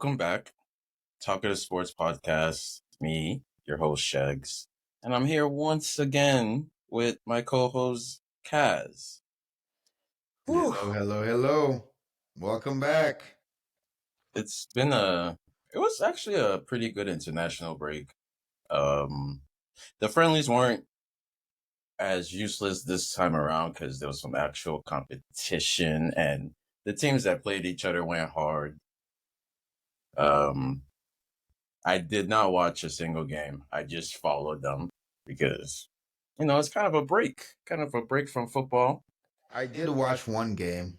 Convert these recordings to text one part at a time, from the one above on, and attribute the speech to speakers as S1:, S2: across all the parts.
S1: Welcome back. Talk of the Sports Podcast. Me, your host, Shags. And I'm here once again with my co-host, Kaz. Whew.
S2: Hello, hello, hello. Welcome back.
S1: It's been it was actually a pretty good international break. Um, the friendlies weren't as useless this time around because there was some actual competition and the teams that played each other went hard. Um, I did not watch a single game. I just followed them because, it's kind of a break from football.
S2: I did watch one game.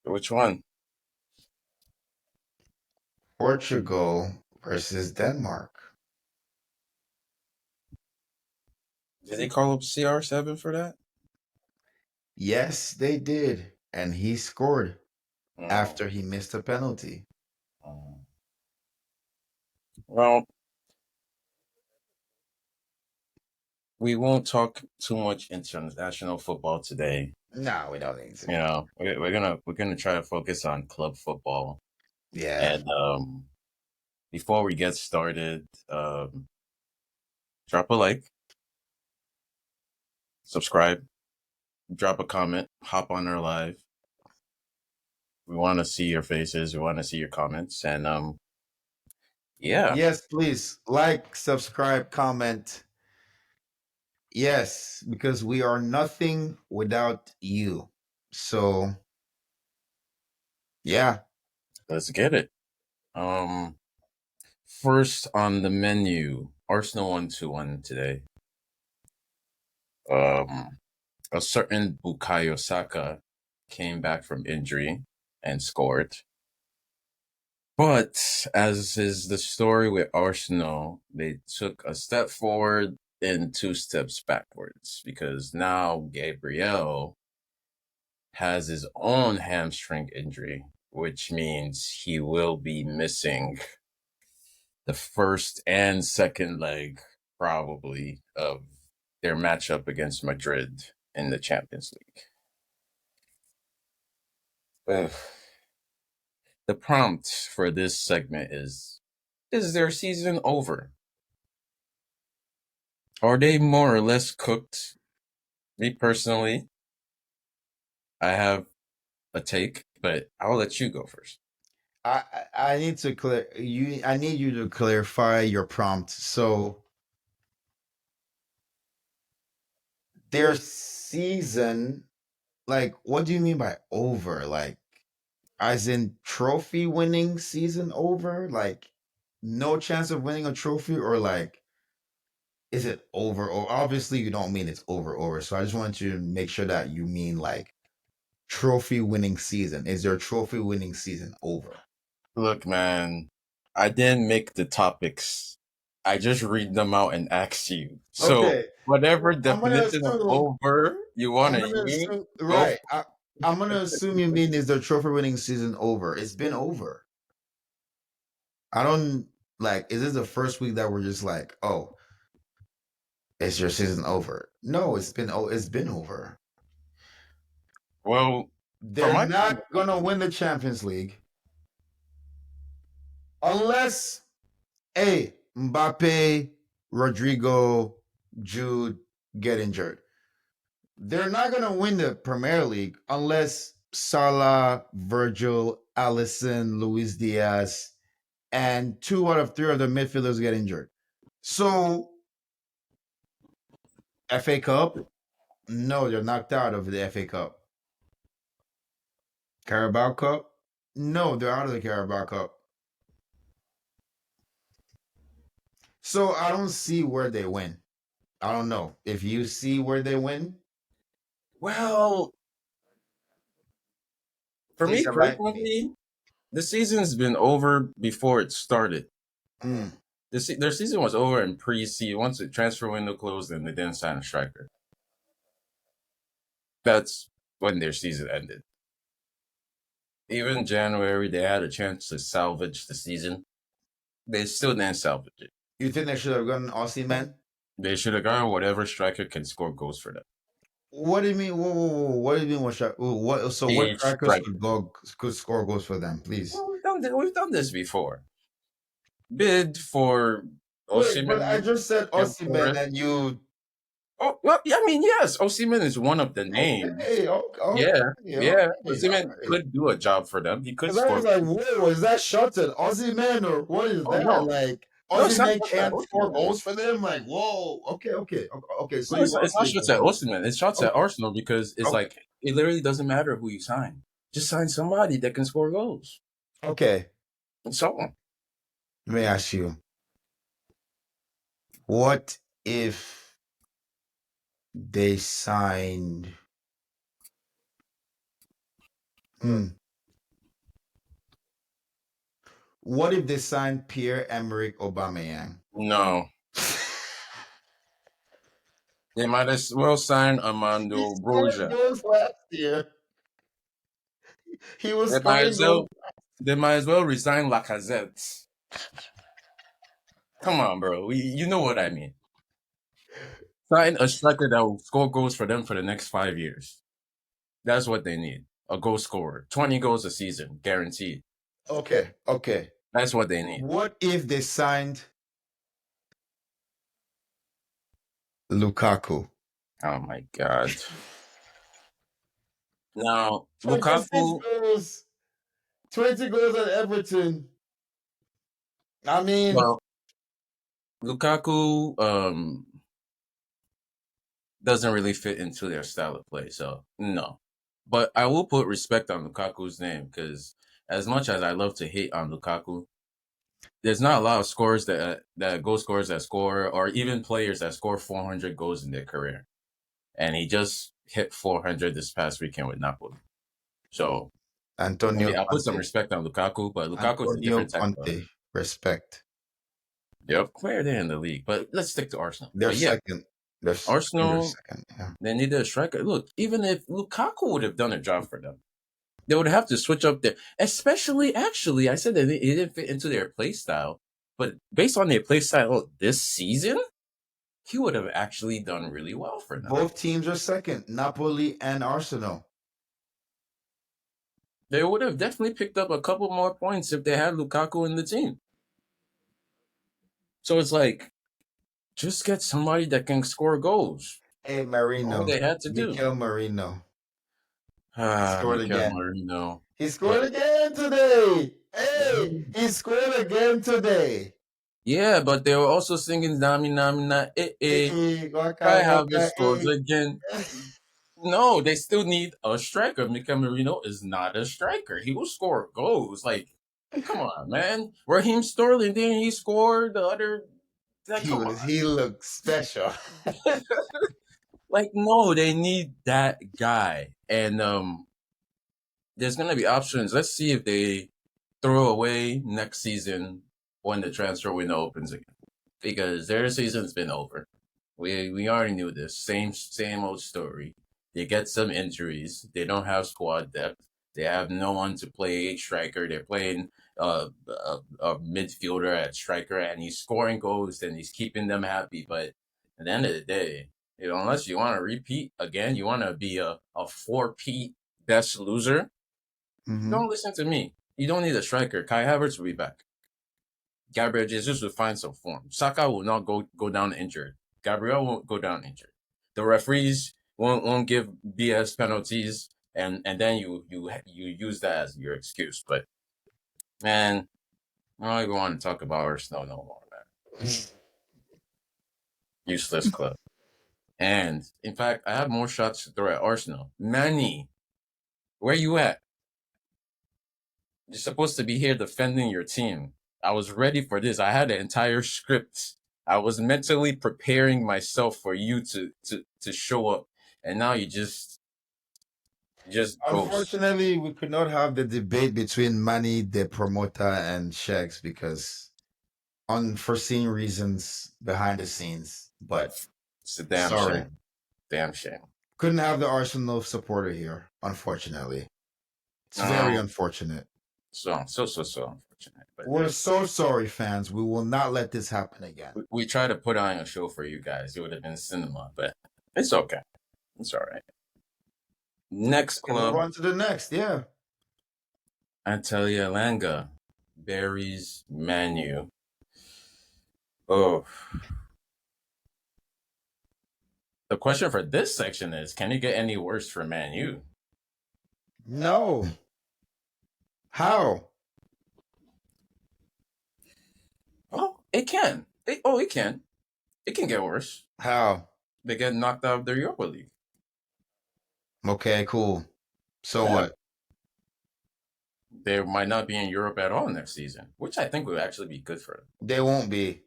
S1: Which one?
S2: Portugal versus Denmark.
S1: Did they call up CR7 for that?
S2: Yes, they did. And he scored
S1: Mm,
S2: after he missed a penalty.
S1: mm. Well, we won't talk too much international football today.
S2: No, we don't need
S1: You
S2: to.
S1: know, we're gonna try to focus on club football.
S2: Yeah.
S1: And before we get started, drop a like, subscribe, drop a comment, hop on our live. We want to see your faces. We want to see your comments. And yeah,
S2: Yes, please. Like, subscribe, comment. Yes, because we are nothing without you. So, yeah.
S1: let's get it. Um, First on the menu, Arsenal 1-2-1 today. A certain Bukayo Saka came back from injury and scored. But as is the story with Arsenal, they took a step forward and two steps backwards because now Gabriel has his own hamstring injury, which means he will be missing the first and second leg, probably, of their matchup against Madrid in the Champions League. Ugh. The prompt for this segment is their season over? Are they more or less cooked? Me personally, I have a take, but I'll let you go first.
S2: I need to clear you. I need you to clarify your prompt. So their season, like, what do you mean by over? Like, as in trophy winning season over? Like, no chance of winning a trophy, or like, is it over? Or obviously, you don't mean it's over. So I just want you to make sure that you mean like trophy winning season. Is your trophy winning season over?
S1: Look, man, I didn't make the topics. I just read them out and ask you. So
S2: Okay,
S1: whatever
S2: I'm gonna
S1: definition of
S2: assume.
S1: over you want
S2: I'm
S1: to
S2: gonna
S1: use,
S2: assume.
S1: go
S2: Right.
S1: for
S2: I'm gonna assume you mean is the trophy winning season over? It's been over. I don't like. Is this the first week that we're just like, oh, is your season over? No, it's been over.
S1: it. Well, from
S2: They're
S1: my point of
S2: not gonna win the Champions League unless Mbappe, Rodrigo, Jude get injured. They're not gonna win the Premier League unless Salah, Virgil, Allison, Luis Diaz, and two out of three of the midfielders get injured. So FA Cup, no, they're knocked out of the FA Cup. Carabao Cup, no, they're out of the Carabao Cup. So I don't see where they win. I don't know if you see where they win.
S1: well, for
S2: Please
S1: me
S2: enlighten me.
S1: personally, the season's been over before it started.
S2: Mm.
S1: Their season was over in pre-season. Once the transfer window closed and they didn't sign a striker. That's when their season ended. Even January, they had a chance to salvage the season. They still didn't salvage it.
S2: You think they should have gotten Aussie man?
S1: They should have gotten whatever striker can score goals for them.
S2: What do you mean? Whoa. What do you mean? What? So what
S1: A
S2: strikers
S1: striker.
S2: could score goals for them? Please.
S1: Well, we've done this before. Bid for
S2: Wait, but I
S1: Osimhen.
S2: just said
S1: Kept
S2: Osimhen
S1: Forest.
S2: and you.
S1: Oh well, yeah, I mean, yes, Osimhen is one of the names.
S2: Okay, okay,
S1: Yeah, yeah,
S2: okay, all
S1: Osimhen
S2: right.
S1: could do a job for them. He could
S2: Because I was
S1: score.
S2: like, whoa, is that shots at Osimhen or what is
S1: Oh
S2: that?
S1: no,
S2: Like,
S1: no, it's not
S2: Osimhen
S1: just that
S2: can't score
S1: Osimhen.
S2: goals for them? Like, whoa, okay. So
S1: No,
S2: you are
S1: it's not
S2: sleeping
S1: shots at
S2: on him.
S1: Osimhen. It's shots at
S2: Okay,
S1: Arsenal because it's
S2: okay,
S1: like it literally doesn't matter who you sign. Just sign somebody that can score goals.
S2: okay.
S1: So
S2: Let me ask you, what if they signed? Hmm. What if they signed Pierre-Emerick Aubameyang?
S1: no, they might as well sign
S2: He
S1: Armando
S2: scored
S1: Broja.
S2: goals last year. He was
S1: They might
S2: scoring
S1: as well.
S2: goals.
S1: They might as well resign Lacazette. Come on, bro. You know what I mean. Sign a striker that will score goals for them for the next 5 years. That's what they need. A goal scorer. 20 goals a season, guaranteed.
S2: Okay.
S1: That's what they need.
S2: What if they signed Lukaku?
S1: Oh my God. Now,
S2: 26
S1: Lukaku,
S2: goals, 20 goals at Everton. I mean,
S1: well, Lukaku doesn't really fit into their style of play, so no. But I will put respect on Lukaku's name because as much as I love to hate on Lukaku, there's not a lot of scorers that goal scorers that score, or even players that score 400 goals in their career. And he just hit 400 this past weekend with Napoli. So I
S2: Antonio
S1: mean, I put some
S2: Conte.
S1: respect on Lukaku, but Lukaku is a
S2: Antonio
S1: different type of
S2: Conte. Respect.
S1: player there in the league. But let's stick to Arsenal.
S2: They're
S1: But yeah,
S2: second. I think they're
S1: Arsenal,
S2: second. Yeah.
S1: they need a striker. Look, even if Lukaku would have done a job for them, they would have to switch up their. Especially, actually, I said that it didn't fit into their play style, but based on their play style this season, he would have actually done really well for them.
S2: Both teams are second. Napoli and Arsenal.
S1: They would have definitely picked up a couple more points if they had Lukaku in the team. So it's like, just get somebody that can score goals.
S2: Hey,
S1: All
S2: Marino.
S1: they had to do.
S2: Mikel Marino.
S1: Ah,
S2: Scored
S1: Mikel
S2: again.
S1: Marino.
S2: He
S1: But
S2: scored again today. Hey, he scored again today.
S1: yeah, but they were also singing Nami Nami Na
S2: Hey,
S1: Kai
S2: waka
S1: Havertz
S2: waka,
S1: scores
S2: hey.
S1: again. No, they still need a striker. Mikel Marino is not a striker. He will score goals. Like, come on, man. Raheem Sterling, didn't he score the other? Like, come on.
S2: He looked special.
S1: Like, no, they need that guy. And there's gonna be options. Let's see if they throw away next season when the transfer window opens again. Because their season's been over. We already knew this. Same old story. They get some injuries. They don't have squad depth. They have no one to play striker. They're playing a midfielder at striker, and he's scoring goals and he's keeping them happy. But at the end of the day, unless you want to repeat again, you want to be a four-peat best loser.
S2: Mm-hmm.
S1: Don't listen to me. You don't need a striker. Kai Havertz will be back. Gabriel Jesus will find some form. Saka will not go down injured. Gabriel won't go down injured. The referees won't give BS penalties, and then you use that as your excuse. But man, I don't even want to talk about Arsenal no more, man. Useless club. And in fact, I have more shots to throw at Arsenal. Manny, where you at? You're supposed to be here defending your team. I was ready for this. I had an entire script. I was mentally preparing myself for you to show up, and now you just ghost.
S2: Unfortunately, we could not have the debate between Manny, the promoter, and Shegs because unforeseen reasons behind the scenes. But
S1: It's a damn
S2: sorry,
S1: shame. Damn shame.
S2: couldn't have the Arsenal supporter here. Unfortunately, it's very
S1: Um.
S2: unfortunate.
S1: So unfortunate. But
S2: We're so sorry, fans. We will not let this happen again.
S1: we tried to put on a show for you guys. It would have been cinema, but it's okay. It's all right. Next
S2: Can move
S1: club,
S2: on to the next. Yeah.
S1: I tell you, Elanga. berries, menu. Oh, the question for this section is: can it get any worse for Man U?
S2: No. How?
S1: Oh, it can. It can. It can get worse.
S2: How?
S1: They get knocked out of the Europa League.
S2: Okay, cool. So
S1: Yeah,
S2: what?
S1: they might not be in Europe at all next season, which I think would actually be good for them.
S2: They won't be.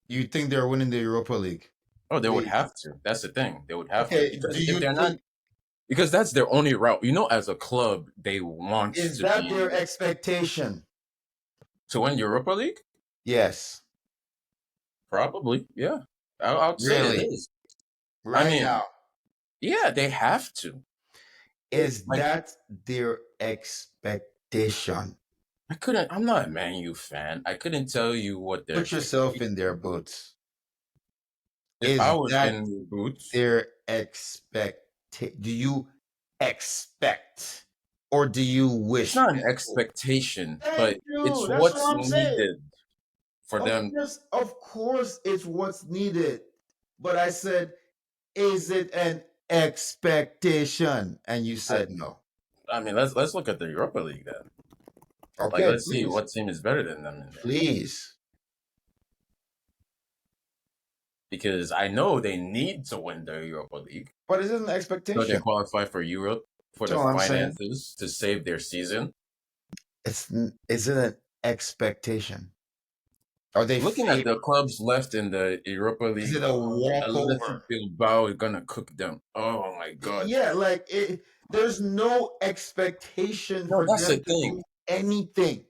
S2: You think they're winning the Europa League?
S1: Oh, they would
S2: Please.
S1: have to. That's the thing. They would have to
S2: Okay, do
S1: because if
S2: you
S1: they're not,
S2: think
S1: because that's their only route. As a club, they want
S2: is
S1: to
S2: that their
S1: be
S2: expectation?
S1: to win Europa League.
S2: Yes.
S1: Probably, yeah. I'd say it
S2: Really?
S1: is. I
S2: Right
S1: mean,
S2: now.
S1: yeah, they have to.
S2: Is
S1: Like,
S2: that their expectation?
S1: I couldn't. I'm not a Man U fan. I couldn't tell you what their
S2: Put yourself
S1: expectation
S2: in their
S1: is.
S2: boots.
S1: If I
S2: Is
S1: was
S2: that
S1: in the boots,
S2: their expect? Do you expect or do you
S1: it's
S2: wish?
S1: not an expectation,
S2: Thank
S1: but it's
S2: you. That's what
S1: what's
S2: I'm saying.
S1: needed for them.
S2: Of course, it's what's needed. But I said, is it an expectation? And you
S1: I,
S2: said no.
S1: I mean, let's look at the Europa League then. Like,
S2: Okay,
S1: let's see
S2: please,
S1: what team is better than them in there.
S2: please.
S1: Because I know they need to win the Europa League
S2: But it's an
S1: so they
S2: expectation.
S1: qualify for Europe for
S2: That's
S1: the
S2: all I'm saying.
S1: finances to save their season.
S2: Is it an expectation? Are they
S1: Looking at
S2: favored?
S1: the clubs left in the Europa
S2: Is
S1: League,
S2: it a walkover?
S1: Atletico Bilbao is gonna cook them. Oh my god!
S2: Yeah, like there's no expectation
S1: No,
S2: for
S1: that's the
S2: them to
S1: thing.
S2: do anything.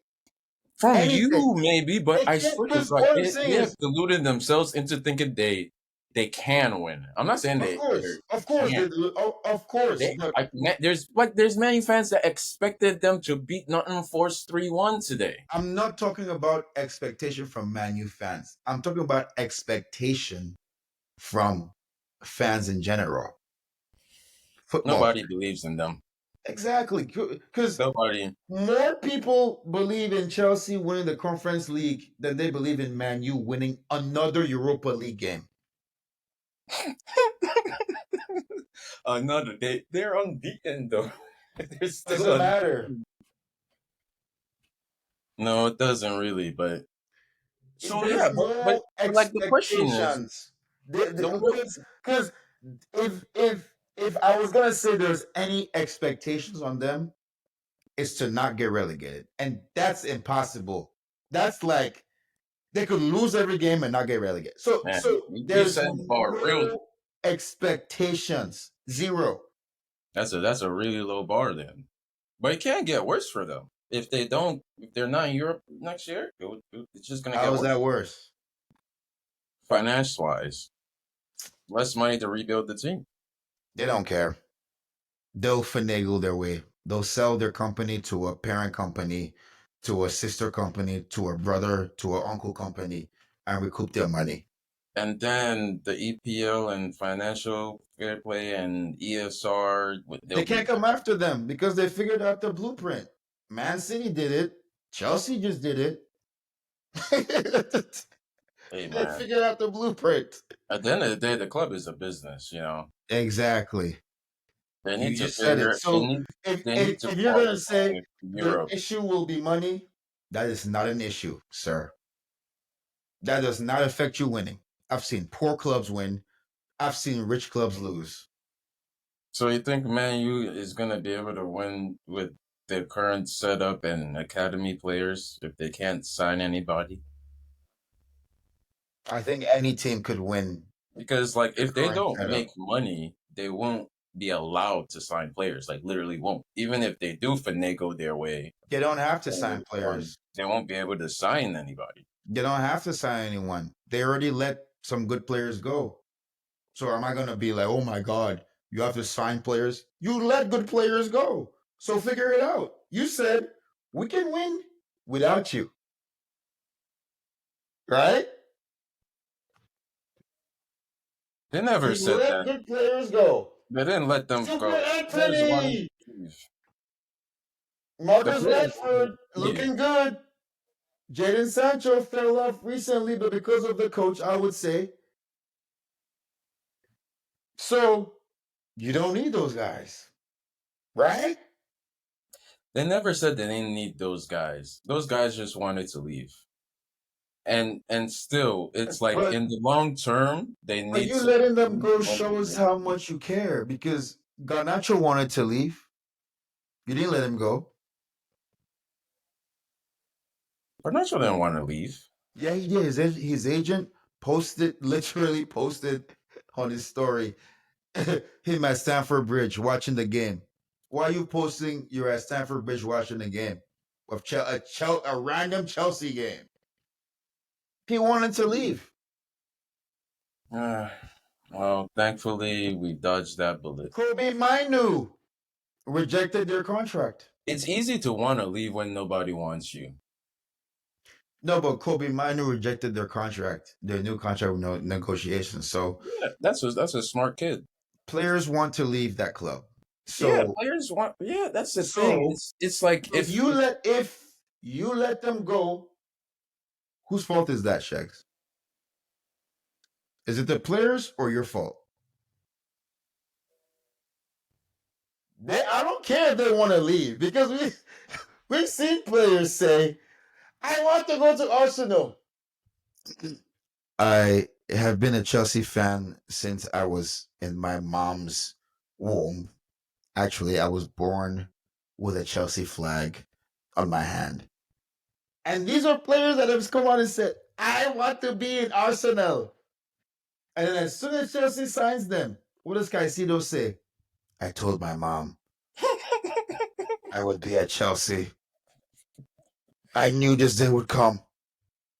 S1: From
S2: Anything.
S1: you, maybe, but
S2: They
S1: I
S2: can't,
S1: swear to
S2: because
S1: God,
S2: what I'm saying
S1: they have
S2: is,
S1: deluded themselves into thinking they can win. I'm not saying they
S2: of course,
S1: can't.
S2: of course,
S1: They
S2: but
S1: there's many fans that expected them to beat Nottingham Forest 3-1 today.
S2: I'm not talking about expectation from Man U fans. I'm talking about expectation from fans in general. Football.
S1: Nobody believes in them.
S2: Exactly. Because
S1: Nobody.
S2: more people believe in Chelsea winning the Conference League than they believe in Man U winning another Europa League game.
S1: Another they're unbeaten though. They're still
S2: Doesn't matter.
S1: unbeaten. No, it doesn't really. But so yeah,
S2: There's
S1: but
S2: no
S1: like the question is
S2: expectations.
S1: the
S2: Because if I was gonna say there's any expectations on them, it's to not get relegated, and that's impossible. That's like they could lose every game and not get relegated.
S1: man, you
S2: There's
S1: set the bar real.
S2: no expectations. Zero.
S1: That's a really low bar then. But it can get worse for them if they don't. If they're not in Europe next year, it's just gonna
S2: How
S1: get
S2: is
S1: worse
S2: that worse?
S1: finance wise. Less money to rebuild the team.
S2: They don't care. They'll finagle their way. They'll sell their company to a parent company, to a sister company, to a brother, to an uncle company, and recoup their money.
S1: And then the EPL and financial fair play and ESR,
S2: They
S1: they'll
S2: can't
S1: be
S2: come after them because they figured out the blueprint. Man City did it. Chelsea just did it.
S1: hey
S2: They
S1: man.
S2: figured out the blueprint.
S1: At the end of the day, the club is a business.
S2: Exactly.
S1: They
S2: You
S1: need to
S2: just said it.
S1: figure. They
S2: So
S1: need.
S2: if
S1: They
S2: if,
S1: need to
S2: if you're gonna
S1: qualify
S2: say
S1: for
S2: the
S1: Europe.
S2: issue will be money, that is not an issue, sir. That does not affect you winning. I've seen poor clubs win. I've seen rich clubs lose.
S1: So you think Man U is gonna be able to win with their current setup and academy players if they can't sign anybody?
S2: I think any team could win
S1: Because like
S2: the
S1: if they
S2: current
S1: don't
S2: setup.
S1: make money, they won't be allowed to sign players. Like literally won't. Even if they do finagle their way,
S2: They don't have to sign
S1: or
S2: players.
S1: they won't be able to sign anybody.
S2: They don't have to sign anyone. They already let some good players go. So am I gonna be like, oh my God, you have to sign players? You let good players go. So figure it out. You said we can win without you, right?
S1: They never
S2: You
S1: said
S2: let
S1: that.
S2: good players go.
S1: They didn't let them
S2: Super
S1: go. There's one.
S2: Anthony,
S1: The
S2: Marcus
S1: players.
S2: Rashford,
S1: Yeah.
S2: looking good. Jadon Sancho fell off recently, but because of the coach, I would say. So you don't need those guys, right?
S1: They never said they didn't need those guys. Those guys just wanted to leave. And still, it's like
S2: But
S1: in the long term, they
S2: but
S1: need
S2: you
S1: to
S2: letting them
S1: lose
S2: go
S1: money
S2: shows
S1: again.
S2: how much you care because Garnacho wanted to leave. You didn't let him go.
S1: Garnacho didn't want to leave.
S2: Yeah, he did. His agent posted, literally posted on his story, him at Stamford Bridge watching the game. Why are you posting you're at Stamford Bridge watching the game? Of a random Chelsea game. He wanted to leave.
S1: Uh, well, thankfully, we dodged that bullet.
S2: Kobe Mainu rejected their contract.
S1: It's easy to want to leave when nobody wants you.
S2: No, but Kobe Mainu rejected their contract, their new contract with no negotiations. So
S1: Yeah, that's a smart kid.
S2: players want to leave that club.
S1: Yeah,
S2: So
S1: players want. Yeah, that's the thing.
S2: so
S1: It's like
S2: if you let them go, whose fault is that, Shags? Is it the players or your fault? I don't care if they want to leave because we've seen players say, "I want to go to Arsenal." I have been a Chelsea fan since I was in my mom's womb. Actually, I was born with a Chelsea flag on my hand. And these are players that have come out and said, I want to be in Arsenal. And then as soon as Chelsea signs them, what does Caicedo say? I told my mom I would be at Chelsea. I knew this day would come.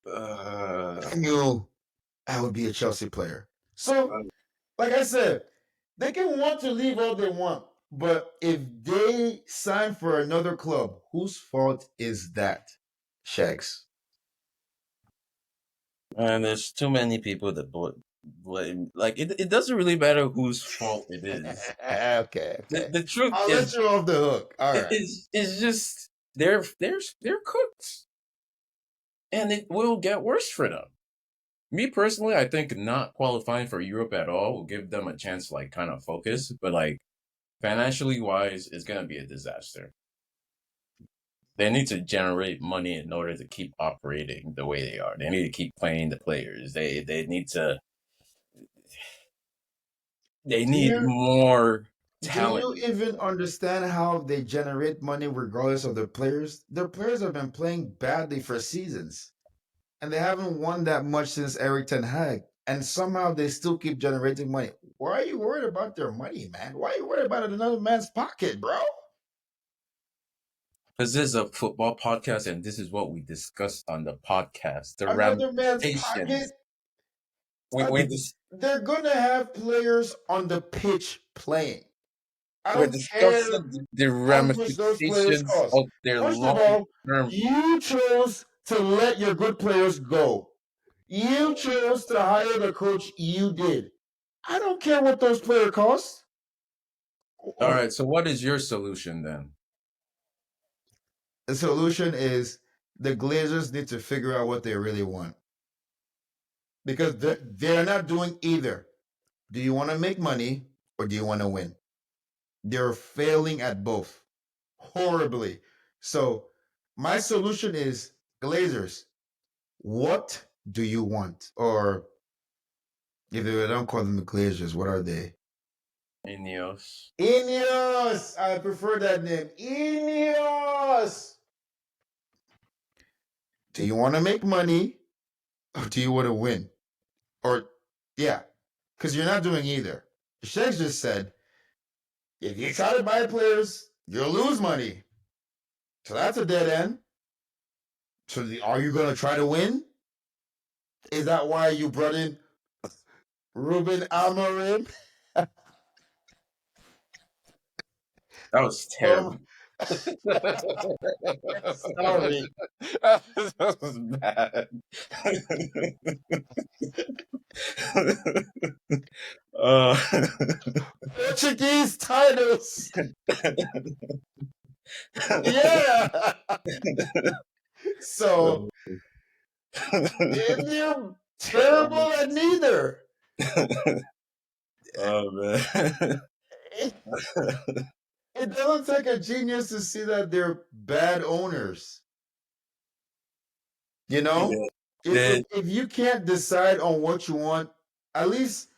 S2: I knew I would be a Chelsea player. So, like I said, they can want to leave all they want. But if they sign for another club, whose fault is that? Shags.
S1: and there's too many people that blame. Like it doesn't really matter whose fault it is.
S2: Okay,
S1: The,
S2: okay.
S1: the truth
S2: I'll let
S1: is,
S2: you off the hook. All
S1: it
S2: right.
S1: is just they're cooked, and it will get worse for them. Me personally, I think not qualifying for Europe at all will give them a chance to like kind of focus, but like financially wise, it's gonna be a disaster. They need to generate money in order to keep operating the way they are. They need to keep playing the players. They
S2: Do
S1: need
S2: you
S1: more
S2: do
S1: talent.
S2: you even understand how they generate money regardless of their players? Their players have been playing badly for seasons, and they haven't won that much since Eric Ten Hag. And somehow they still keep generating money. Why are you worried about their money, man? Why are you worried about another man's pocket, bro?
S1: Because this is a football podcast, and this is what we discussed on the podcast. The
S2: Another man's
S1: ramifications.
S2: pocket?
S1: We, we, dis-
S2: They're gonna have players on the pitch playing. I
S1: we're
S2: don't care
S1: discussing the
S2: how much those players
S1: ramifications
S2: cost.
S1: of their
S2: First of
S1: long
S2: all,
S1: term.
S2: you chose to let your good players go. You chose to hire the coach you did. I don't care what those players cost.
S1: All right. So, what is your solution then?
S2: The solution is the Glazers need to figure out what they really want because they're not doing either. Do you want to make money or do you want to win? They're failing at both horribly. So, my solution is Glazers, what do you want? Or if they don't call them the Glazers, what are they?
S1: Ineos.
S2: Ineos! I prefer that name. Ineos! Do you want to make money or do you want to win? Or, yeah, because you're not doing either. Shegs just said, if you try to buy players, you'll lose money. So that's a dead end. So are you going to try to win? Is that why you brought in Ruben Amorim
S1: That was
S2: from?
S1: terrible.
S2: Sorry,
S1: That was bad. uh,
S2: Portuguese titles. Yeah. So And they're terrible at neither.
S1: Oh man.
S2: It, it doesn't take a genius to see that they're bad owners. You know,
S1: Yeah.
S2: if, if
S1: Did
S2: if you can't decide on what you want, at least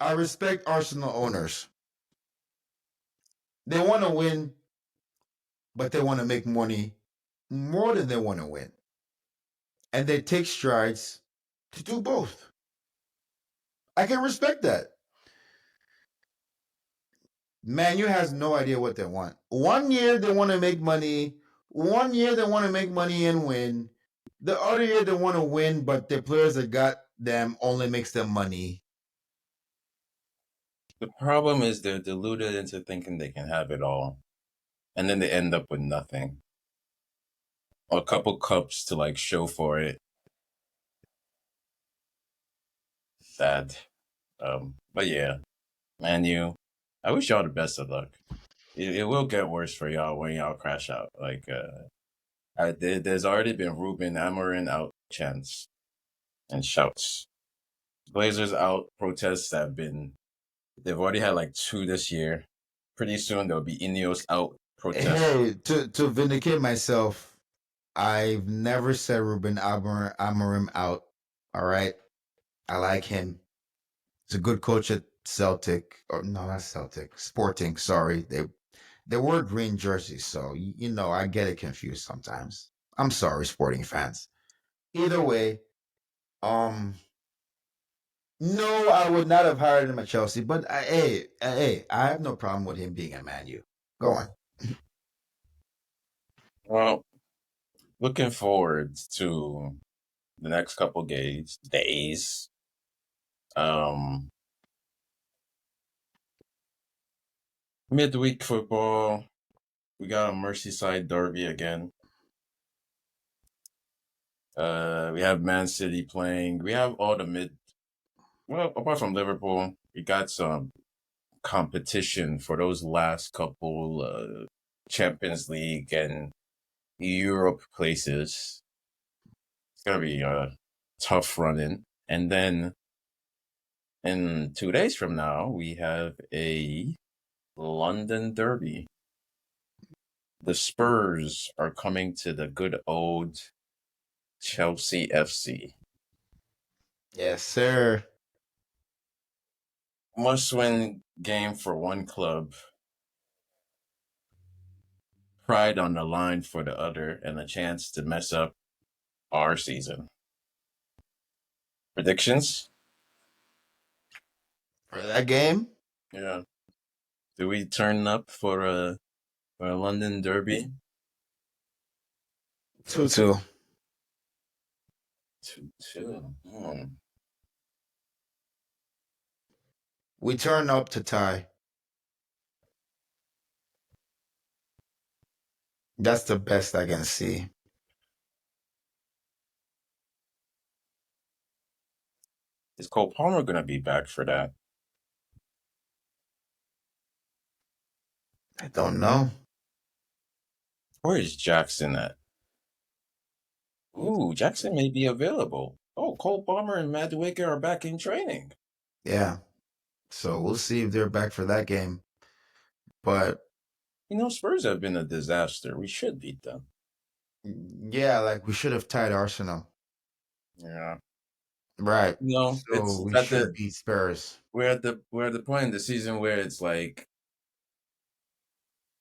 S2: I respect Arsenal owners. They want to win, but they want to make money more than they want to win, and they take strides to do both. I can respect that. Manu has no idea what they want. One year they want to make money. One year they want to make money and win. The other year they want to win, but the players that got them only makes them money.
S1: the problem is they're deluded into thinking they can have it all, and then they end up with nothing. Or a couple cups to like show for it. Sad. But yeah, man, I wish y'all the best of luck. It will get worse for y'all when y'all crash out. Like, there's already been Ruben Amorim out chants and shouts. Blazers out protests have been. They've already had like two this year. Pretty soon there'll be Ineos out protests.
S2: Hey, to vindicate myself, I've never said Ruben Amorim out. All right, I like him. He's a good coach at Celtic, or no, not Celtic, Sporting. Sorry, they wore green jerseys, so you know I get it confused sometimes. I'm sorry, Sporting fans. Either way, um, no, I would not have hired him at Chelsea. But hey, I have no problem with him being at Man U. Go on.
S1: Well, looking forward to the next couple days. Um, Midweek football. We got a Merseyside derby again. We have Man City playing. We have all the mid. Well, apart from Liverpool, we got some competition for those last couple Champions League and Europe places. It's gonna be a tough running. And then in 2 days from now, we have a London derby. The Spurs are coming to the good old Chelsea FC.
S2: Yes, sir.
S1: Must win game for one club, pride on the line for the other, and a chance to mess up our season. Predictions?
S2: For that game,
S1: Yeah. Do we turn up for a London derby?
S2: 2-2.
S1: 2-2.
S2: We turn up to tie. That's the best I can see.
S1: Is Cole Palmer gonna be back for that?
S2: I don't know.
S1: Where is Jackson at? Ooh, Jackson may be available. Oh, Cole Palmer and Madueke are back in training.
S2: Yeah. So we'll see if they're back for that game. But
S1: Spurs have been a disaster. We should beat them.
S2: yeah, like we should have tied Arsenal.
S1: Yeah.
S2: Right. So
S1: It's
S2: we
S1: at
S2: should
S1: the
S2: beat Spurs.
S1: we're at the point in the season where it's like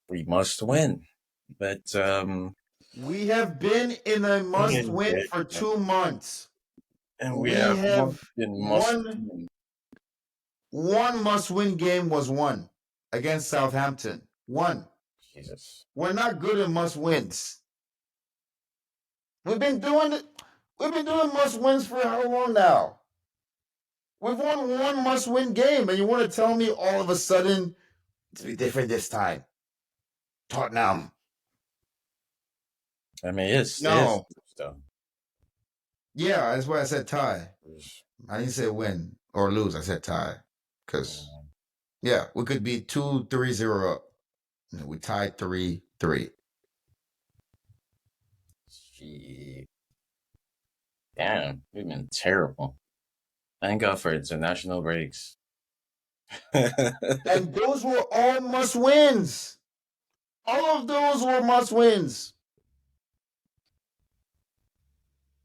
S1: we must win. But
S2: We have been in a must win for 2 months.
S1: and we
S2: We
S1: have
S2: have
S1: been must
S2: one
S1: win.
S2: one must win game was won against Southampton. One.
S1: Jesus.
S2: We're not good in must wins. We've been doing it. We've been doing must wins for how long now? We've won one must win game, and you want to tell me all of a sudden it's be different this time? Tottenham.
S1: I mean, it is
S2: No.
S1: stuff.
S2: Yeah, that's why I said tie. I didn't say win or lose. I said tie. Because, yeah, we could be 2-3-0 up. We tied 3-3.
S1: Gee. Damn, we've been terrible. Thank God for international breaks.
S2: And those were all must wins. All of those were must wins.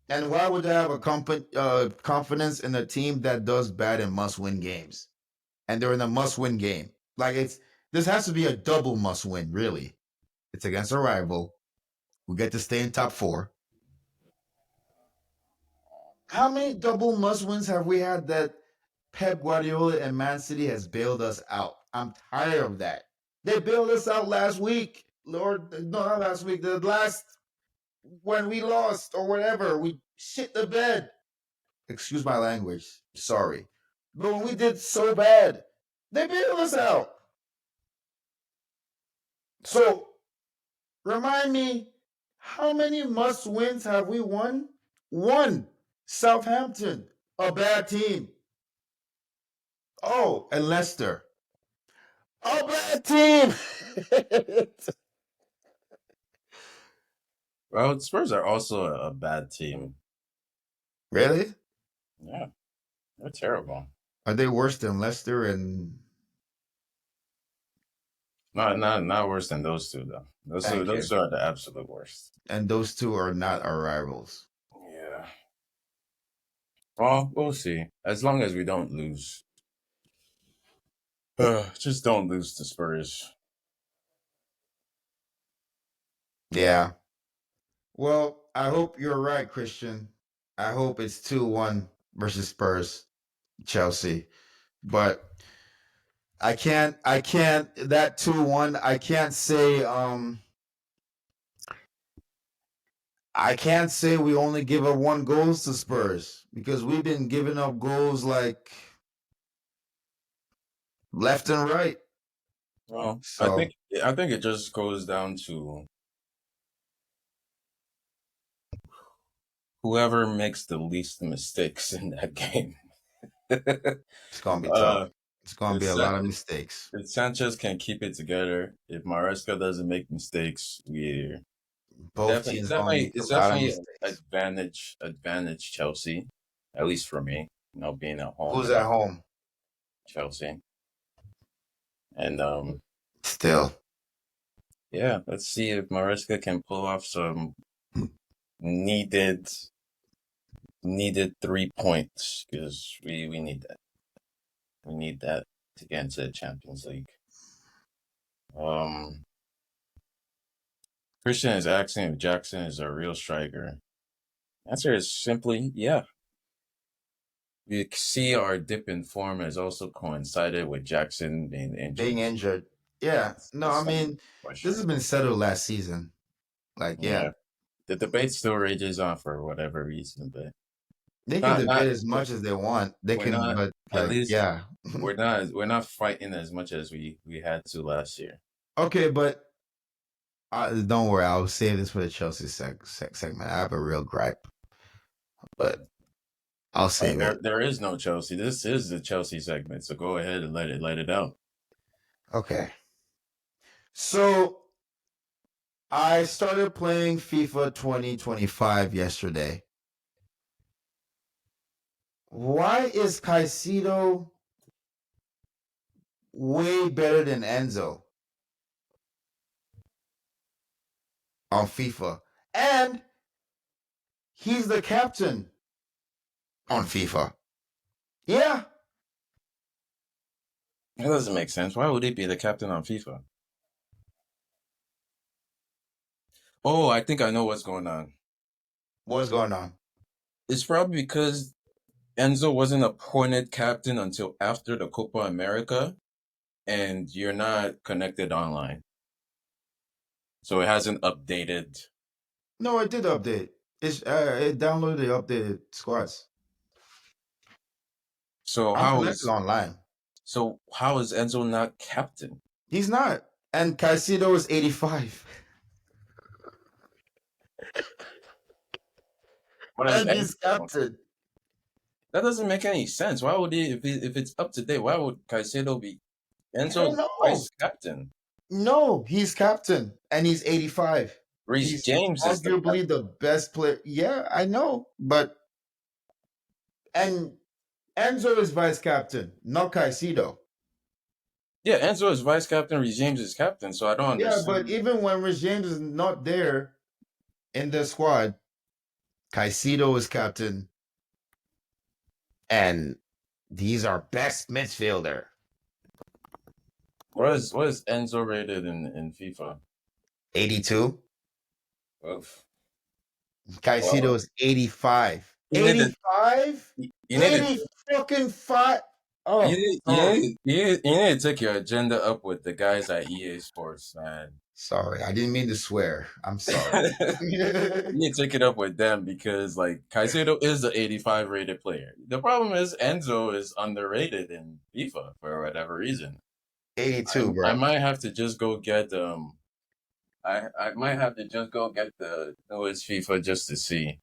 S2: And why would I have a confidence in a team that does bad in must win games? And they're in a must win game. Like this has to be a double must win, really. It's against a rival. We get to stay in top four. How many double must wins have we had that Pep Guardiola and Man City has bailed us out? I'm tired of that. They bailed us out last week. Lord, no, not last week. The last when we lost or whatever, we shit the bed. Excuse my language. Sorry. But when we did so bad, they bailed us out. So remind me, how many must wins have we won? One. Southampton, a bad team. Oh, and Leicester, a bad team.
S1: Well, Spurs are also a bad team.
S2: Really?
S1: Yeah, they're terrible.
S2: Are they worse than Leicester and
S1: Not worse than those two though.
S2: thank
S1: Those
S2: you.
S1: two are the absolute worst.
S2: And those two are not our rivals.
S1: Yeah. Well, we'll see. As long as we don't lose. Just don't lose to Spurs.
S2: Yeah. Well, I hope you're right, Christian. I hope it's 2-1 versus Spurs, Chelsea. But I can't that 2-1, I can't say we only give up one goals to Spurs because we've been giving up goals like left and right.
S1: Well,
S2: So
S1: I think it just goes down to whoever makes the least mistakes in that game.
S2: it's gonna be tough.
S1: uh,
S2: It's gonna
S1: if,
S2: be a
S1: Sa-
S2: lot of mistakes.
S1: if Sanchez can keep it together, if Maresca doesn't make mistakes, we
S2: Both teams gonna make
S1: it's
S2: a lot of
S1: definitely
S2: mistakes.
S1: advantage Chelsea, at least for me. You know, being at home
S2: Who's
S1: and
S2: at home?
S1: Chelsea, and
S2: Still.
S1: yeah, let's see if Maresca can pull off some needed 3 points because we need that. We need that to get into the Champions League. Um, Christian is asking if Jackson is a real striker. Answer is simply yeah. We see our dip in form has also coincided with Jackson being
S2: Being
S1: injured.
S2: injured. Yeah. No, I
S1: That's not
S2: mean,
S1: a
S2: this
S1: question.
S2: has been settled last season. Like, yeah.
S1: Yeah, the debate still rages on for whatever reason, but
S2: They can
S1: not
S2: debate as much as they want. They
S1: we're
S2: can,
S1: not
S2: but
S1: at
S2: like,
S1: least
S2: yeah.
S1: we're not fighting as much as we had to last year.
S2: Okay, but don't worry. I'll save this for the Chelsea segment. I have a real gripe, but I'll save it.
S1: There is no Chelsea. This is the Chelsea segment, so go ahead and let it out.
S2: Okay. So I started playing FIFA 2025 yesterday. Why is Caicedo way better than Enzo on FIFA? And he's the captain on FIFA. Yeah.
S1: That doesn't make sense. Why would he be the captain on FIFA? Oh, I think I know what's going on.
S2: What's going on?
S1: It's probably because Enzo wasn't appointed captain until after the Copa America, and you're not connected online, so it hasn't updated.
S2: No, it did update. It downloaded the updated squads.
S1: So
S2: I'm connected online.
S1: how is Enzo not captain?
S2: He's not. And Caicedo is 85.
S1: What is
S2: And he's
S1: Enzo?
S2: captain.
S1: That doesn't make any sense. Why would he if it's up to date? Why would Caicedo be
S2: I don't
S1: Enzo's
S2: know.
S1: vice captain?
S2: No, he's captain. And he's 85.
S1: Reece
S2: He's
S1: James is the
S2: arguably
S1: captain.
S2: the best player. Yeah, I know. But And Enzo is vice captain, not Caicedo.
S1: Yeah, Enzo is vice captain, Reece James is captain, so I don't
S2: Yeah, but
S1: understand.
S2: even when Rich James is not there in the squad, Caicedo is captain, and he's our best midfielder.
S1: What is Enzo rated in FIFA?
S2: 82.
S1: Oof.
S2: Caicedo
S1: Well,
S2: is 85.
S1: you need to
S2: 85?
S1: you need to
S2: 80 fucking 5. Oh, sorry.
S1: you need to take your agenda up with the guys at EA Sports, man.
S2: Sorry. I didn't mean to swear. I'm sorry.
S1: You need to take it up with them because like Caicedo is the 85 rated player. The problem is Enzo is underrated in FIFA for whatever reason.
S2: 82,
S1: I
S2: bro.
S1: might have to just go get I might have to just go get the newest FIFA just to see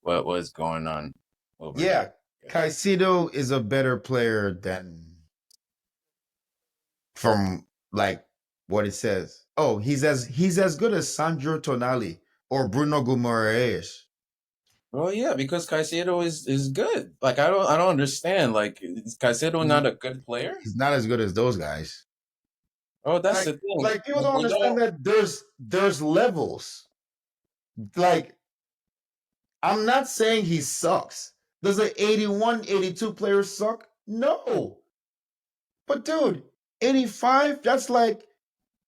S1: what was going on over there.
S2: Yeah. Caicedo is a better player than from like what it says. Oh, he's as good as Sandro Tonali or Bruno Guimaraes.
S1: Well, yeah, because Caicedo is good. Like I don't understand. Like is Caicedo not
S2: He,
S1: a good player?
S2: he's not as good as those guys.
S1: Oh, that's
S2: Like
S1: the thing.
S2: like people don't
S1: They
S2: understand
S1: don't.
S2: that there's levels. Like I'm not saying he sucks. Does an 81, 82 player suck? No. But dude, 85, that's like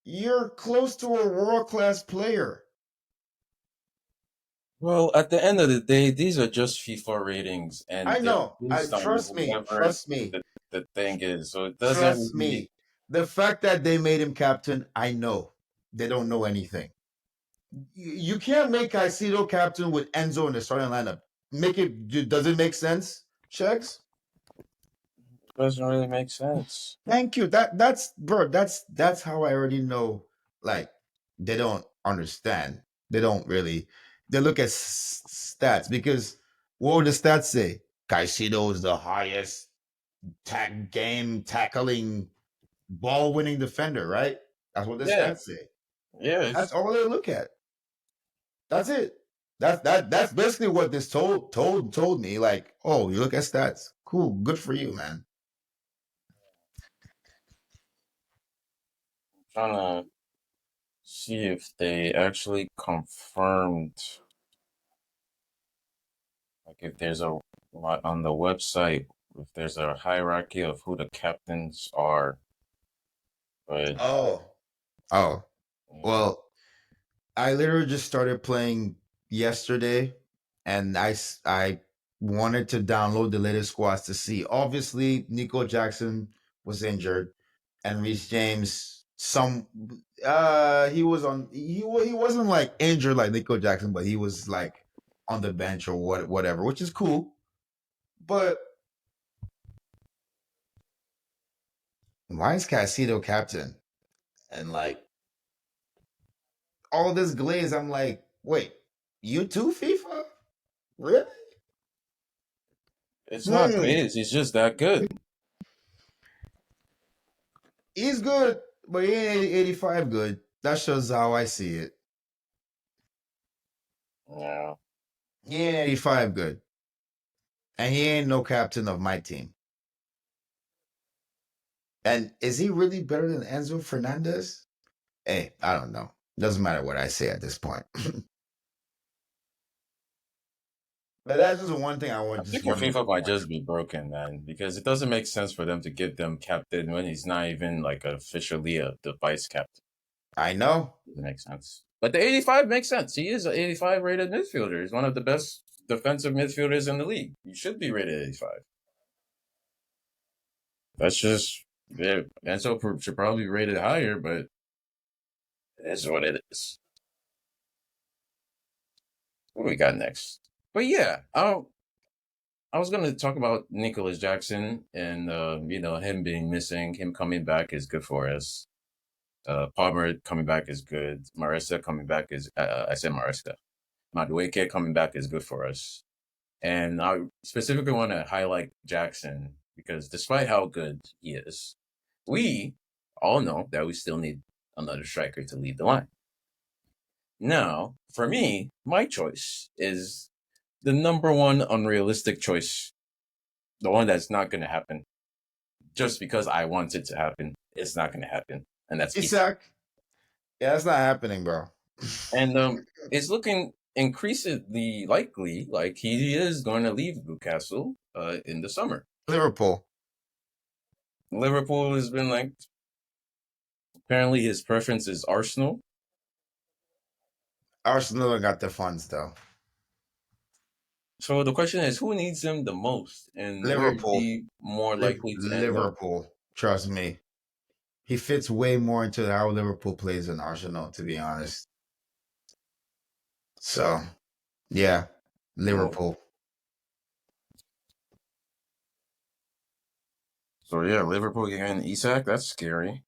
S2: you're close to a world class player.
S1: Well, at the end of the day, these are just FIFA ratings,
S2: I
S1: and they're
S2: know. I
S1: based on
S2: trust me.
S1: whoever
S2: Trust me.
S1: the thing is. So it doesn't
S2: Trust
S1: really.
S2: me. The fact that they made him captain, I know. They don't know anything. You can't make Caicedo captain with Enzo in the starting lineup. Make it. Does it make sense? Checks.
S1: Doesn't really make sense.
S2: Thank you. That's bro. That's how I already know. Like they don't understand. They don't really. They look at stats because what would the stats say? Caicedo is the highest game tackling ball winning defender, right? That's what the
S1: Yeah,
S2: stats say.
S1: yeah.
S2: That's all they look at. That's it. That's basically what this told me. Like, oh, you look at stats. Cool, good for you, man.
S1: Trying to see if they actually confirmed, like if there's a lot on the website, if there's a hierarchy of who the captains are. But
S2: Oh, oh.
S1: yeah,
S2: Well, I literally just started playing yesterday, and I wanted to download the latest squads to see. Obviously, Nico Jackson was injured, and Reece James he was on he wasn't like injured like Nico Jackson, but he was like on the bench or whatever, which is cool. But why is Casido captain? And like all this glaze, I'm like, wait, you too, FIFA? Really?
S1: it's not
S2: Hmm.
S1: Glaze. He's just that good.
S2: He's good, but he ain't 85 good. That shows how I see it.
S1: Yeah.
S2: He ain't 85 good. And he ain't no captain of my team. And is he really better than Enzo Fernandez? Hey, I don't know. Doesn't matter what I say at this point. But that's just one thing
S1: I
S2: just
S1: think your
S2: wanted to
S1: FIFA might
S2: point
S1: just be broken, man, because it doesn't make sense for them to give them captain when he's not even like officially the vice captain.
S2: out. I know.
S1: Doesn't make sense. But the 85 makes sense. He is an 85 rated midfielder. He's one of the best defensive midfielders in the league. He should be rated 85. That's just yeah. Enzo should probably be rated higher, but it is what it is. What do we got next? But yeah, I was gonna talk about Nicholas Jackson and him being missing. Him coming back is good for us. Palmer coming back is good. Marissa coming back is I said Marissa. Madueke coming back is good for us. And I specifically want to highlight Jackson because despite how good he is, we all know that we still need another striker to lead the line. Now, for me, my choice is the number one unrealistic choice The one that's not going to happen just because I want it to happen. It's not going to happen, and that's Isak.
S2: Isak. Yeah, that's not happening, bro.
S1: And it's looking increasingly likely like he is going to leave Newcastle in the summer.
S2: Liverpool.
S1: Liverpool has been like apparently his preference is Arsenal.
S2: Arsenal got the funds though.
S1: So the question is, who needs him the most, and where is
S2: Liverpool.
S1: he more likely to end up?
S2: Liverpool. Trust me. He fits way more into how Liverpool plays than Arsenal, to be honest. So, yeah,
S1: Oh,
S2: Liverpool.
S1: so yeah, Liverpool getting Isak. That's scary.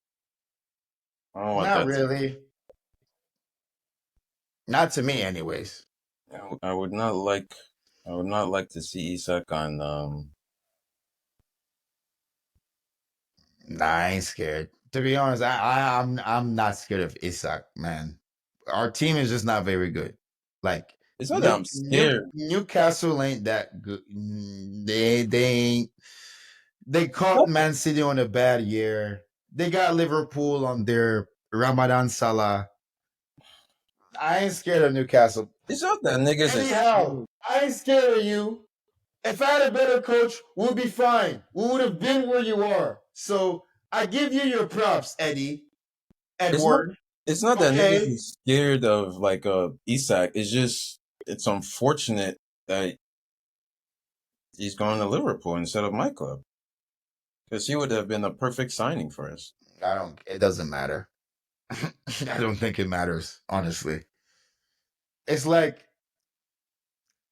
S1: I don't want
S2: Not
S1: that.
S2: really. Not to me, anyways.
S1: I would not like. I would not like to see Isak on.
S2: Nah, I ain't scared. To be honest, I'm not scared of Isak, man. Our team is just not very good. Like
S1: It's not that I'm scared.
S2: Newcastle ain't that good. They ain't. They caught Man City on a bad year. They got Liverpool on their Ramadan Salah. I ain't scared of Newcastle.
S1: It's not that niggas are
S2: Anyhow,
S1: scared.
S2: I ain't scared of you. If I had a better coach, we'll be fine. We would have been where you are. So I give you your props, Eddie,
S1: It's not.
S2: Edward.
S1: It's not that niggas
S2: Okay.
S1: is scared of like Isak. It's just it's unfortunate that he's going to Liverpool instead of my club because he would have been a perfect signing for us.
S2: I don't. It doesn't matter. I don't think it matters, honestly. It's like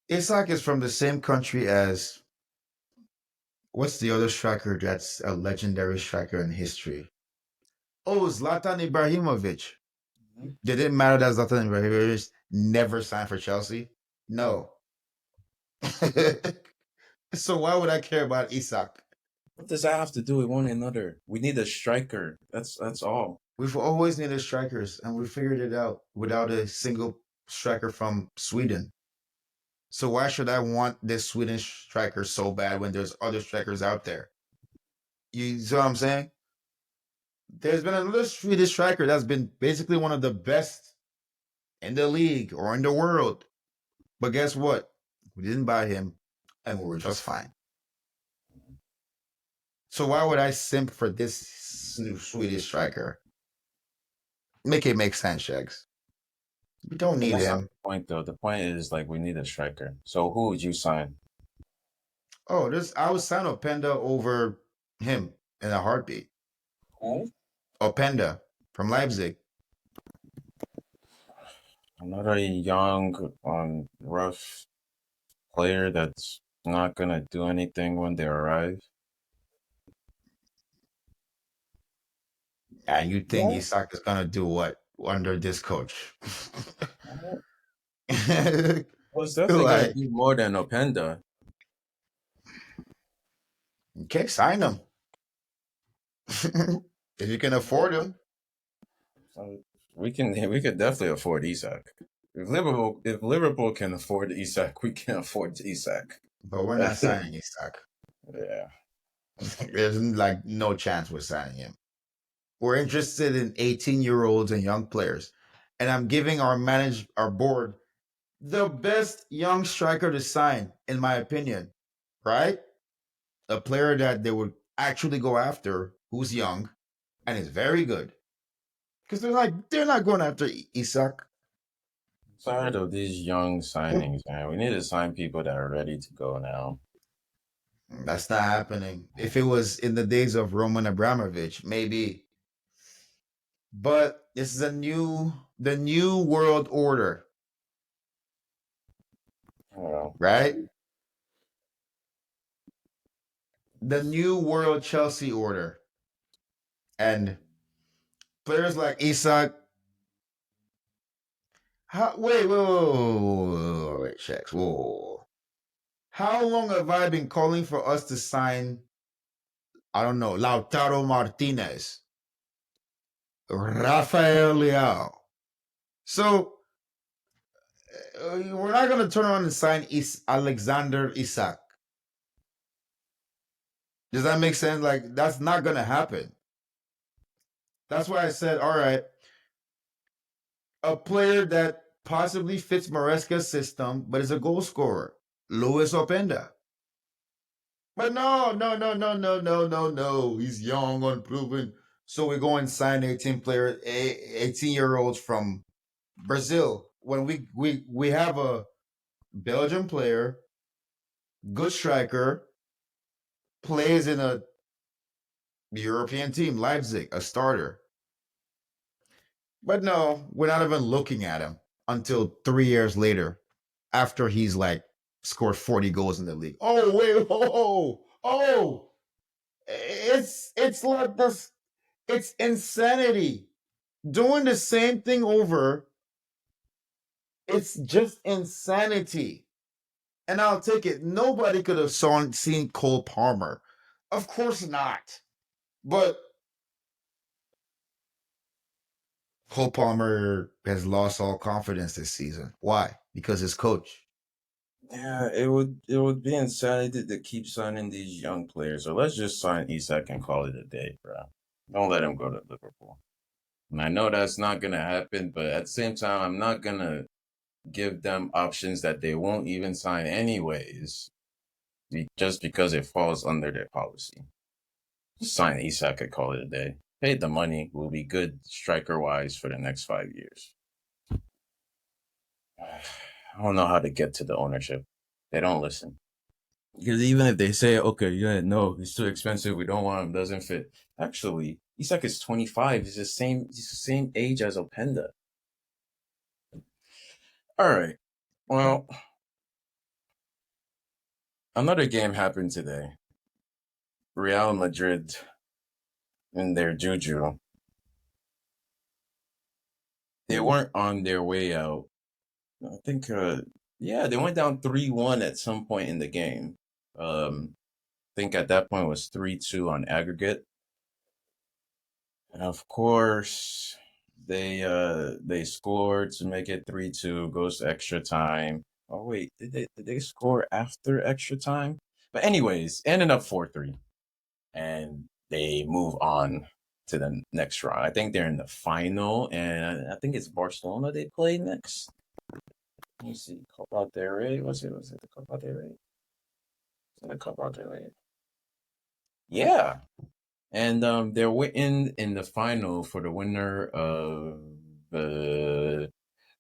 S2: it's from the same country as what's the other striker that's a legendary striker in history? Oh, Zlatan Ibrahimovic. Did it matter that Zlatan Ibrahimovic never signed for Chelsea? No. So why would I care about Isak?
S1: What does that have to do with one another? We need a striker. That's all.
S2: We've always needed strikers, and we figured it out without a single striker from Sweden. So why should I want this Swedish striker so bad when there's other strikers out there? You see what I'm saying? There's been another Swedish striker that's been basically one of the best in the league or in the world. But guess what? We didn't buy him, and we were just fine. So why would I simp for this new Swedish striker? Make it make sense, Shags. We don't
S1: But
S2: need
S1: that's not
S2: him.
S1: the point though. The point is like we need a striker. So who would you sign?
S2: Oh, this I would sign Openda over him in a heartbeat.
S1: Who?
S2: Openda from Leipzig.
S1: Another young, rough player that's not gonna do anything when they arrive.
S2: And you think
S1: Yeah.
S2: Isak is gonna do what under this coach?
S1: Well, it's definitely gonna
S2: Like,
S1: do more than Openda.
S2: okay, sign him. If you can afford him.
S1: So we could definitely afford Isak. If Liverpool can afford Isak, we can afford Isak.
S2: But we're not signing Isak.
S1: Yeah.
S2: There's like no chance we're signing him. We're interested in 18-year-olds and young players. And I'm giving our board the best young striker to sign, in my opinion. Right? A player that they would actually go after who's young and is very good. Because they're not going after Isak.
S1: Tired of these young signings, man. We need to sign people that are ready to go now.
S2: That's not happening. If it was in the days of Roman Abramovich, maybe. But this is the new world order,
S1: Well,
S2: right? The new world Chelsea order. And players like Isak. Wait, Shex. Whoa. How long have I been calling for us to sign, I don't know, Lautaro Martinez, Rafael Leao? So we're not going to turn around and sign Alexander Isak. Does that make sense? Like that's not gonna happen. That's why I said, all right, a player that possibly fits Maresca's system, but is a goal scorer, Luis Openda. But no. He's young, unproven. So we go and sign 18-year-olds from Brazil. When we have a Belgian player, good striker, plays in a European team, Leipzig, a starter. But no, we're not even looking at him until 3 years later, after he's like scored 40 goals in the league. Oh wait, oh, it's like this. It's insanity. Doing the same thing over, it's just insanity. And I'll take it. Nobody could have seen Cole Palmer. Of course not. But Cole Palmer has lost all confidence this season. Why? Because his coach.
S1: Yeah, it would be insanity to keep signing these young players. So let's just sign Isak and call it a day, bro. Don't let him go to Liverpool. And I know that's not gonna happen, but at the same time, I'm not gonna give them options that they won't even sign anyways, just because it falls under their policy. Just sign Isak and call it a day. Pay the money. We'll be good striker wise for the next 5 years. I don't know how to get to the ownership. They don't listen. Because even if they say, okay, yeah, no, he's too expensive, we don't want him, doesn't fit. Actually, Isak is 25. He's the same age as Openda. All right. Well, another game happened today. Real Madrid in their juju. They weren't on their way out. I think yeah, they went down 3-1 at some point in the game. I think at that point it was 3-2 on aggregate. And of course, they scored to make it 3-2, goes to extra time. Oh wait, did they score after extra time? But anyways, ended up 4-3. And they move on to the next round. I think they're in the final, and I think it's Barcelona they play next. Let me see. Copa del Rey. Was it the Copa del Rey? Was it the Copa del Rey? Yeah. And they're waiting in the final for the winner of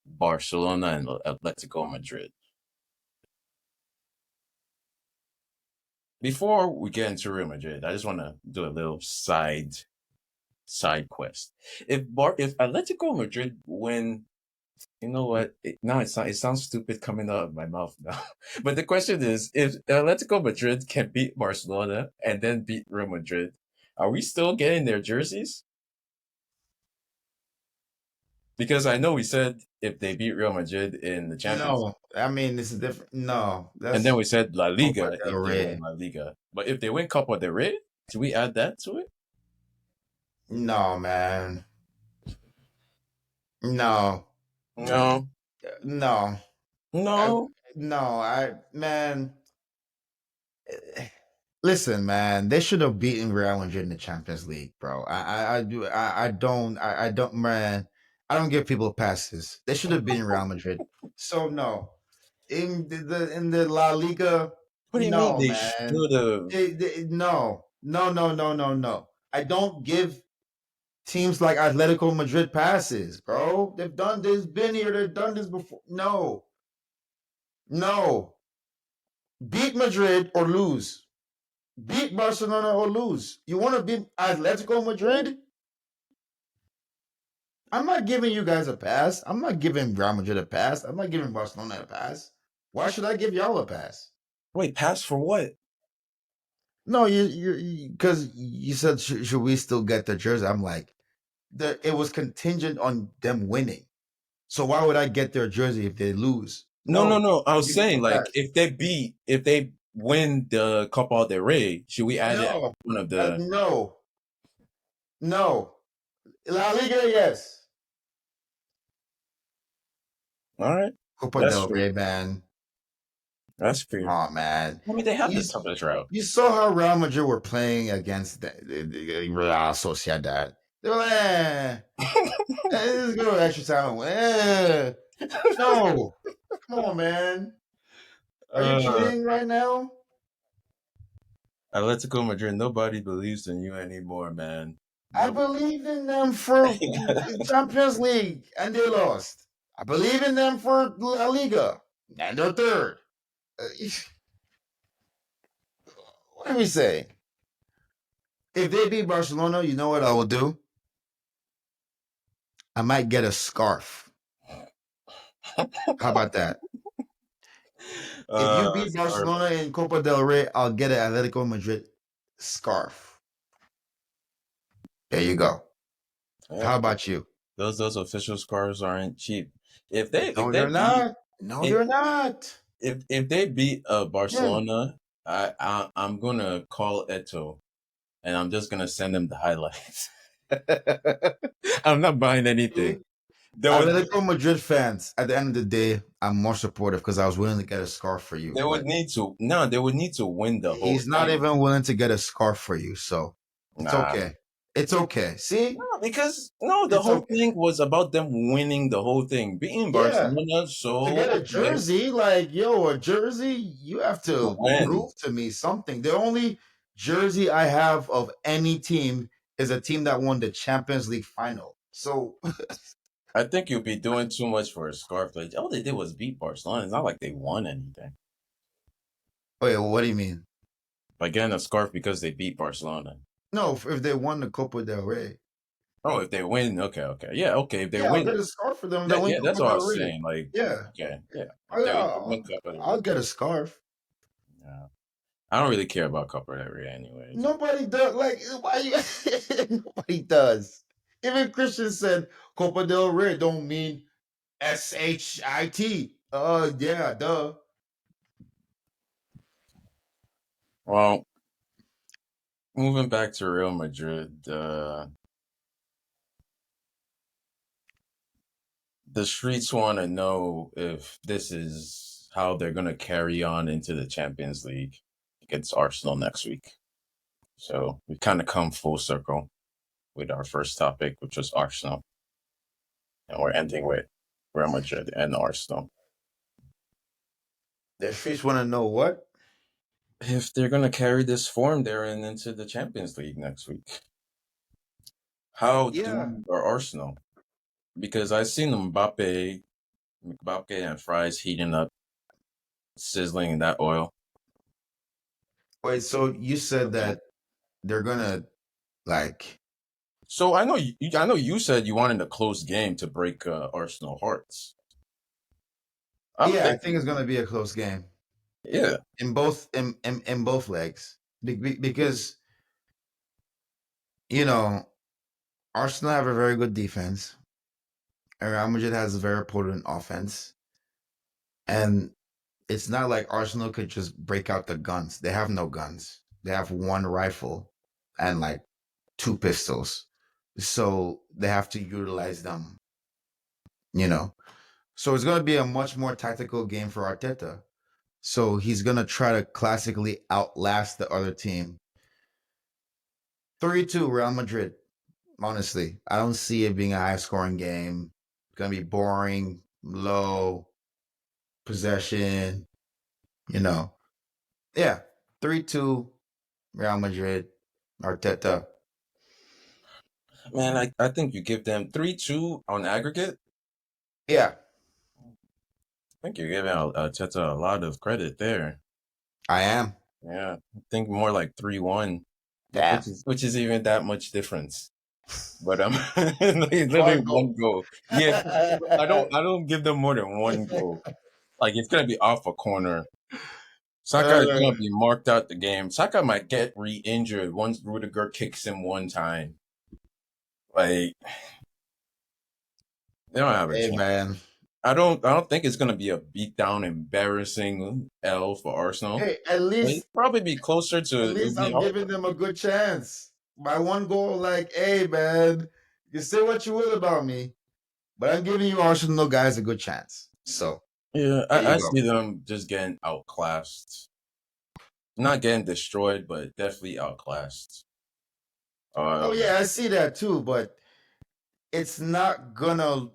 S1: Barcelona and Atletico Madrid. Before we get into Real Madrid, I just want to do a little side quest. If Atletico Madrid win, you know what? Now it sounds stupid coming out of my mouth now. But the question is, if Atletico Madrid can beat Barcelona and then beat Real Madrid, are we still getting their jerseys? Because I know we said if they beat Real Madrid in the Champions,
S2: No, I mean it's a different. No,
S1: and then
S2: that's
S1: we said La
S2: Copa
S1: Liga
S2: del
S1: if they win
S2: Rey.
S1: La Liga. But if they win Copa del Rey, do we add that to it?
S2: No, man. No,
S1: No,
S2: no, I,
S1: no.
S2: no. Man. Listen, man. They should have beaten Real Madrid in the Champions League, bro. I don't, man. I don't give people passes. They should have beaten Real Madrid. So no, in the La Liga,
S1: What do you mean
S2: no,
S1: they
S2: man.
S1: should have?
S2: No. I don't give teams like Atletico Madrid passes, bro. They've done this, been here, they've done this before. No. Beat Madrid or lose. Beat Barcelona or lose. You want to beat Atletico Madrid? I'm not giving you guys a pass. I'm not giving Real Madrid a pass. I'm not giving Barcelona a pass. Why should I give y'all a pass?
S1: Wait, pass for what?
S2: No, because you said should we still get the jersey? I'm like, it was contingent on them winning. So why would I get their jersey if they lose?
S1: No, no,
S2: No,
S1: no. I
S2: I'm
S1: was
S2: giving
S1: saying
S2: you a
S1: like
S2: pass.
S1: if they win the Copa del Rey, should we add it as
S2: No,
S1: one of the?
S2: no, no. La Liga, yes.
S1: All right,
S2: Copa
S1: that's
S2: del
S1: true.
S2: Rey, man.
S1: That's
S2: Come
S1: fair.
S2: on, man.
S1: I mean, they have
S2: You,
S1: the toughest route.
S2: you saw how Real Madrid were playing against the Real Sociedad. They were like, let's go extra time. No, come on, man. Are you
S1: Uh,
S2: kidding right now?
S1: Atletico Madrid, nobody believes in you anymore, man.
S2: I
S1: No.
S2: believed in them for Champions League and they lost. I believe in them for La Liga and they're third. Uh, What do we say? If they beat Barcelona, you know what I will do? I might get a scarf. How about that? If you beat
S1: Scarf.
S2: Barcelona in Copa del Rey, I'll get an Atletico Madrid scarf. There you go.
S1: Yeah,
S2: How about you?
S1: those official scarves aren't cheap. If they if
S2: No,
S1: they
S2: they're
S1: beat
S2: not. No,
S1: if
S2: they're not.
S1: if they beat
S2: Yeah.
S1: Barcelona, I'm gonna call Eto and I'm just gonna send him the highlights. I'm not buying anything.
S2: See?
S1: They would
S2: Atletico Madrid fans, at the end of the day, I'm more supportive because I was willing to get a scarf for you.
S1: they would
S2: But
S1: need to no, they would need to win the whole
S2: he's not
S1: thing.
S2: even willing to get a scarf for you. So it's
S1: Nah.
S2: okay. It's okay. See?
S1: No, because no, the
S2: It's
S1: whole
S2: okay.
S1: thing was about them winning the whole thing, beating
S2: Yeah.
S1: Barcelona.
S2: To
S1: So
S2: get a
S1: okay,
S2: jersey, like, yo, a jersey, you have
S1: to
S2: to
S1: win.
S2: prove to me something. The only jersey I have of any team is a team that won the Champions League final. So,
S1: I think you'd be doing too much for a scarf. Like all they did was beat Barcelona. It's not like they won anything.
S2: wait, what do you mean?
S1: By getting a scarf because they beat Barcelona.
S2: No, if they won the Copa del Rey.
S1: Oh, if they win, okay, okay, yeah, okay. If they
S2: Yeah, I'll get
S1: win,
S2: a scarf for them. They
S1: that
S2: win
S1: yeah, that's
S2: Copa
S1: what I
S2: del
S1: was
S2: Rey.
S1: saying. Like,
S2: Yeah,
S1: okay, yeah, if
S2: I,
S1: they
S2: I'll,
S1: win Copa del
S2: I'll
S1: Rey,
S2: get a scarf.
S1: yeah. I don't really care about Copa del Rey anyways.
S2: Nobody does. Like, why you? Nobody does. Even Christian said Copa del Rey don't mean SHIT. Yeah, duh.
S1: Well, moving back to Real Madrid, the streets want to know if this is how they're going to carry on into the Champions League against Arsenal next week. So we kind of come full circle with our first topic, which was Arsenal, and we're ending with Real Madrid and Arsenal.
S2: The fish want to know what?
S1: If they're going to carry this form they're in into the Champions League next week, how
S2: Yeah.
S1: do our Arsenal? Because I've seen Mbappe and Fries heating up, sizzling in that oil.
S2: Wait, so you said that they're gonna like?
S1: So I know you said you wanted a close game to break Arsenal hearts. I'm
S2: Yeah, I think
S1: thinking,
S2: it's gonna be a close game
S1: yeah,
S2: in both legs because you know Arsenal have a very good defense, and Real Madrid has a very potent offense, and it's not like Arsenal could just break out the guns. They have no guns. They have one rifle and like two pistols, so they have to utilize them. You know, so it's gonna be a much more tactical game for Arteta. So he's gonna try to classically outlast the other team. 3-2 Real Madrid. Honestly, I don't see it being a high scoring game. It's gonna be boring, low possession. You know, yeah, 3-2 Real Madrid. Arteta.
S1: man, I think you give them 3-2 on aggregate.
S2: Yeah,
S1: I think you're giving Teta a lot of credit there.
S2: I am.
S1: Yeah, I think more like 3-1,
S2: Damn.
S1: which is even that much difference. But literally
S2: One
S1: one
S2: goal.
S1: goal. Yeah, I don't give them more than one goal. Like it's gonna be off a corner. Saka is
S2: Uh,
S1: gonna be marked out the game. Saka might get re-injured once Rudiger kicks him one time. Like they don't have a
S2: hey
S1: chance.
S2: man.
S1: I don't think it's gonna be a beat down, embarrassing L for Arsenal.
S2: Hey,
S1: It'll probably be closer to
S2: at
S1: it'll
S2: least
S1: be
S2: I'm
S1: hard.
S2: giving them a good chance. By one goal, like, hey man, you say what you will about me, but I'm giving you Arsenal guys a good chance. So
S1: Yeah,
S2: There you
S1: I
S2: go.
S1: see them just getting outclassed. Not getting destroyed, but definitely outclassed.
S2: Oh
S1: Um,
S2: yeah, I see that too, but it's not gonna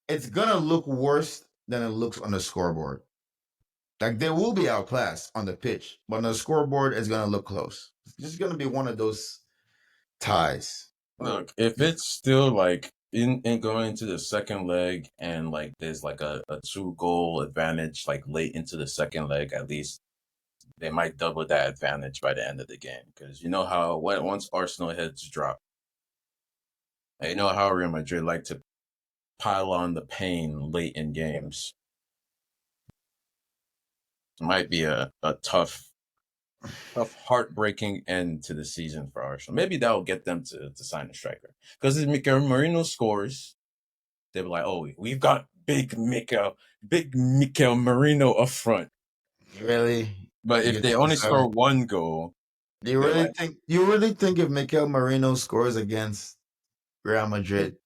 S2: it's gonna look worse than it looks on the scoreboard. Like they will be outclassed on the pitch, but on the scoreboard it's gonna look close. It's just gonna be one of those ties.
S1: Look, if it's still like in going into the second leg and like there's like a 2 goal advantage like late into the second leg, at least they might double that advantage by the end of the game. Because you know how once Arsenal heads drop, and you know how Real Madrid like to pile on the pain late in games. It might be a tough, heartbreaking end to the season for Arsenal. Maybe that will get them to sign a striker. Because if Mikel Marino scores, they'll be like, oh, we've got big Mikel Marino up front.
S2: Really?
S1: But if
S2: You
S1: they
S2: think
S1: only
S2: so?
S1: score 1 goal,
S2: Do you
S1: they're
S2: really
S1: like,
S2: think if Mikel Marino scores against Real Madrid,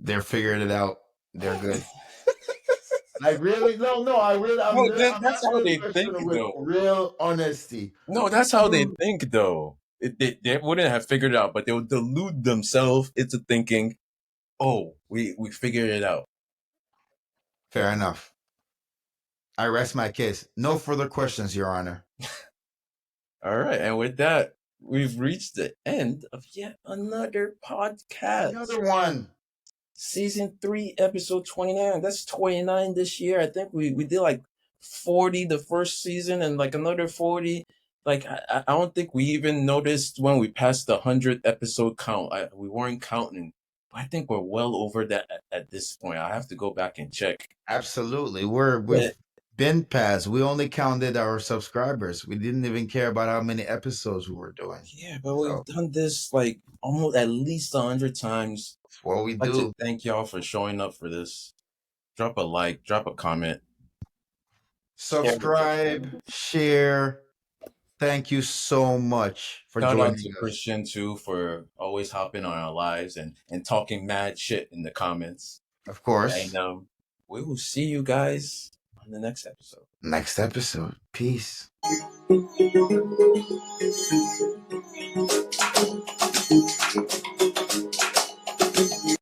S2: they're figuring it out? They're good. Like really? No, no. I really,
S1: no,
S2: I'm
S1: that's
S2: asking
S1: how
S2: this
S1: they think,
S2: question with
S1: though.
S2: real honesty.
S1: No, that's how they
S2: You
S1: think, though. They wouldn't have figured it out, but they'll delude themselves into thinking, oh, we figured it out.
S2: Fair enough. I rest my case. No further questions, Your Honor.
S1: All right. And with that, we've reached the end of yet another podcast.
S2: Another one.
S1: Season 3, episode 29. That's 29 this year. I think we did like 40 the first season and like another 40. Like I don't think we even noticed when we passed the 100th episode count. We weren't counting. I think we're well over that at this point. I have to go back and check.
S2: Absolutely.
S1: But
S2: We've been past. We only counted our subscribers. We didn't even care about how many episodes we were doing.
S1: yeah, but we've
S2: So
S1: done this like almost at least 100 times.
S2: that's what we
S1: I'd like to
S2: do.
S1: thank y'all for showing up for this. Drop a like, drop a comment, share with your
S2: Subscribe,
S1: friends.
S2: share. Thank you so much for
S1: Shout out
S2: joining
S1: to
S2: us.
S1: Christian too for always hopping on our lives and talking mad shit in the comments.
S2: Of
S1: And
S2: course,
S1: we will see you guys on the next episode.
S2: next episode. Peace.